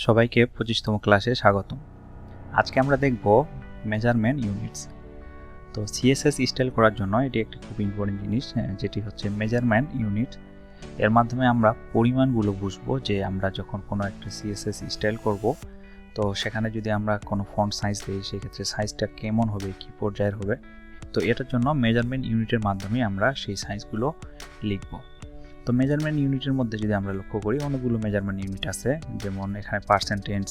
সবাইকে 25তম ক্লাসে স্বাগতম। আজকে আমরা দেখব মেজারমেন্ট ইউনিটস। তো সিএসএস স্টাইল করার জন্য এটি একটি খুব ইম্পর্টেন্ট জিনিস, যেটি হচ্ছে মেজারমেন্ট ইউনিট। এর মাধ্যমে আমরা পরিমাণগুলো বুঝবো যে আমরা যখন কোনো একটা সিএসএস স্টাইল করব, তো সেখানে যদি আমরা কোনো ফন্ট সাইজ দিই সেক্ষেত্রে সাইজটা কেমন হবে, কী পর্যায়ের হবে। তো এটার জন্য মেজারমেন্ট ইউনিটের মাধ্যমে আমরা সেই সাইজগুলো লিখব। তো মেজারমেন্ট ইউনিটের মধ্যে যদি আমরা লক্ষ্য করি, অনেকগুলো মেজারমেন্ট ইউনিট আছে, যেমন এখানে percentage,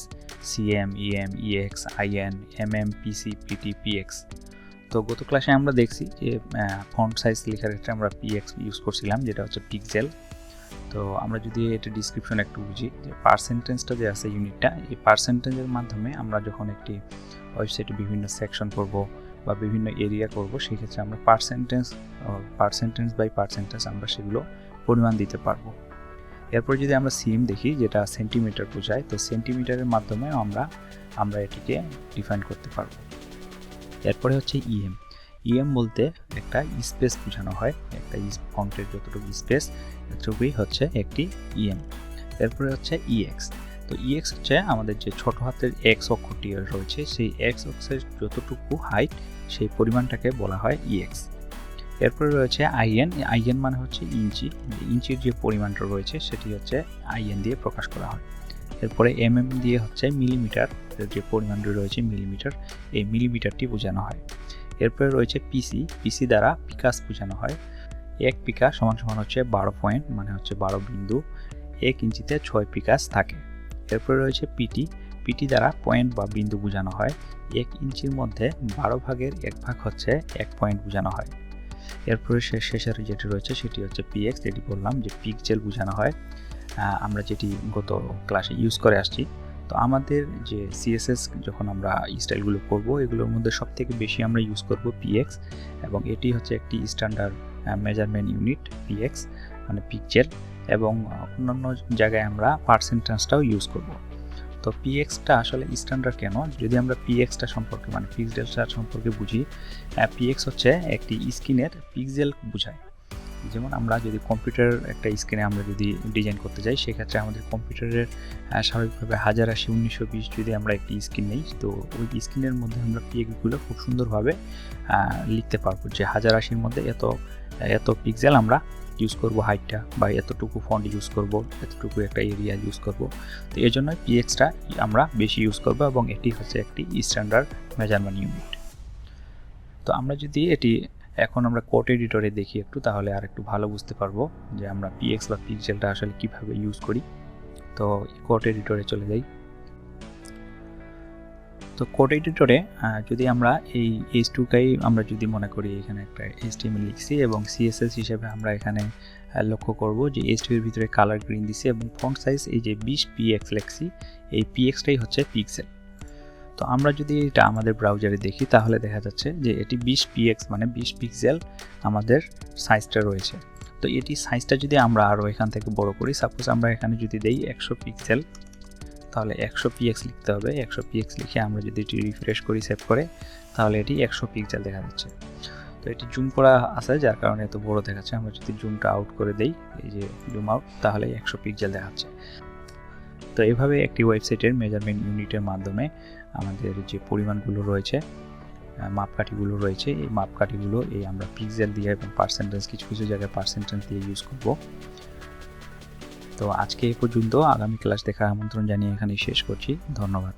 CM, EM, EX, IN, MM, PC, PT, PX. তো গত ক্লাসে আমরা দেখছি যে ফন্ট সাইজ লেখার ক্ষেত্রে আমরা পিএক্স ইউজ করছিলাম, যেটা হচ্ছে পিক্সেল। তো আমরা যদি এটা ডিসক্রিপশন একটু বুঝি, যে পার্সেন্টেজটা যে আছে ইউনিটটা, এই পার্সেন্টেজের মাধ্যমে আমরা যখন একটি ওয়েবসাইটে বিভিন্ন সেকশন করব বা বিভিন্ন এরিয়া করব, সেক্ষেত্রে আমরা পার্সেন্টেজ বাই পার্সেন্টেজ আমরা সেগুলো পরিমাণ দিতে পারবো। এরপর যদি আমরা সিএম দেখি, যেটা সেন্টিমিটার বোঝায়, তো সেন্টিমিটারের মাধ্যমে আমরা এটিকে ডিফাইন করতে পারবো। এরপরে হচ্ছে ইএম বলতে একটা স্পেস বোঝানো হয়, একটা ফন্টের যতটুকু স্পেস এতটুকুই হচ্ছে একটি ইএম। এরপরে হচ্ছে ইএক্স। তো ইএক্স হচ্ছে আমাদের যে ছোট হাতের এক্স অক্ষরটি রয়েছে, সেই এক্স অক্ষরের যতটুকু হাইট সেই পরিমাণটাকে বলা হয় ইএক্স। এরপরে রয়েছে আইএন মানে হচ্ছে ইঞ্চির যে পরিমাণটা রয়েছে সেটি হচ্ছে আইএন দিয়ে প্রকাশ করা হয়। এরপরে এমএম দিয়ে হচ্ছে মিলিমিটার, যে পরিমাণটি রয়েছে মিলিমিটার, এই মিলিমিটারটি বোঝানো হয়। এরপরে রয়েছে পিসি দ্বারা পিকাস বোঝানো হয়। 1 পিকা সমান হচ্ছে 12 পয়েন্ট, মানে হচ্ছে 12 বিন্দু। 1 ইঞ্চিতে 6 পিকাস থাকে। এরপরে রয়েছে পিটি দ্বারা পয়েন্ট বা বিন্দু বোঝানো হয়। 1 ইঞ্চির মধ্যে 12 ভাগের 1 ভাগ হচ্ছে 1 পয়েন্ট বোঝানো হয়। এরপরে শেষের যেটি রয়েছে সেটি হচ্ছে পিএক্স, যেটি বললাম যে পিক্সেল বোঝানো হয়, আমরা যেটি গত ক্লাসে ইউজ করে আসছি। তো আমাদের যে সিএসএস যখন আমরা স্টাইলগুলো করব, এগুলোর মধ্যে সবথেকে বেশি আমরা ইউজ করব পিএক্স, এবং এটি হচ্ছে একটি স্ট্যান্ডার্ড মেজারমেন্ট ইউনিট পিএক্স মানে পিক্সেল, এবং অন্যান্য জায়গায় আমরা পার্সেন্টেজটাও ইউজ করব। তো পিএক্সটা আসলে স্ট্যান্ডার্ড কেন, যদি আমরা পিএক্সটা সম্পর্কে মানে পিক্সেলটা সম্পর্কে বুঝি, পিএক্স হচ্ছে একটি স্ক্রিনের পিক্সেল বোঝায়। যেমন আমরা যদি কম্পিউটার একটা স্ক্রিনে আমরা যদি ডিজাইন করতে যাই, সেক্ষেত্রে আমাদের কম্পিউটারের স্বাভাবিকভাবে 1080, 1920 যদি আমরা একটি স্ক্রিন নেই, তো ওই স্ক্রিনের মধ্যে আমরা পিএক্সগুলো খুব সুন্দরভাবে লিখতে পারবো যে 1080-র মধ্যে এত পিক্সেল আমরা ইউজ করব, হাইটটা বা এতটুকু ফন্ট ইউজ করব, এতটুকু একটা এরিয়া ইউজ করব। তো এই জন্য পিএক্সটা আমরা বেশি ইউজ করব, এবং এটি হচ্ছে একটি স্ট্যান্ডার্ড মেজারমেন্ট ইউনিট। তো আমরা যদি এটি এখন আমরা কোড এডিটরে দেখি একটু, তাহলে আর একটু ভালো বুঝতে পারবো যে আমরা পিএক্স বা পিক্সেলটা আসলে কিভাবে ইউজ করি। তো কোড এডিটরে চলে যাই। তো কোড এডিটরে যদি আমরা এই H2কাই আমরা যদি মনে করি এখানে একটা HTML লিখছি, এবং CSS হিসেবে আমরা এখানে লক্ষ্য করব যে H2 এর ভিতরে কালার গ্রিন দিছি, এবং ফন্ট সাইজ এই যে 20 px লিখছি, এই pxটাই হচ্ছে পিক্সেল। তো আমরা যদি এটা আমাদের ব্রাউজারে দেখি, তাহলে দেখা যাচ্ছে যে এটি 20 px মানে 20 পিক্সেল আমাদের সাইজটা রয়েছে। তো এটি সাইজটা যদি আমরা আরও এখান থেকে বড় করি, সাপোজ আমরা এখানে যদি দেই 100 পিক্সেল, তাহলে 100 px লিখতে হবে। 100 px লিখে আমরা যদি এটি রিফ্রেশ করি, সেভ করে, তাহলে এটি 100 পিক্সেল দেখা যাচ্ছে। তো এটি জুম করা আছে, যার কারণে এত বড় দেখাচ্ছে। আমরা যদি জুমটা আউট করে দেই, এই যে জুম আউট, তাহলে 100 পিক্সেল দেখাচ্ছে। তো এভাবে একটি ওয়েবসাইটের মেজারমেন্ট ইউনিটের মাধ্যমে আমাদের যে পরিমাণগুলো রয়েছে, মাপকাঠিগুলো রয়েছে, এই মাপকাঠিগুলো এই আমরা পিক্সেল দিয়ে এবং পার্সেন্টেজ, কিছু জায়গায় পার্সেন্টেজ দিয়ে ইউজ করব। তো আজকে এই পর্যন্ত, আগামী ক্লাস দেখার আমন্ত্রণ জানিয়ে এখানেই শেষ করছি। ধন্যবাদ।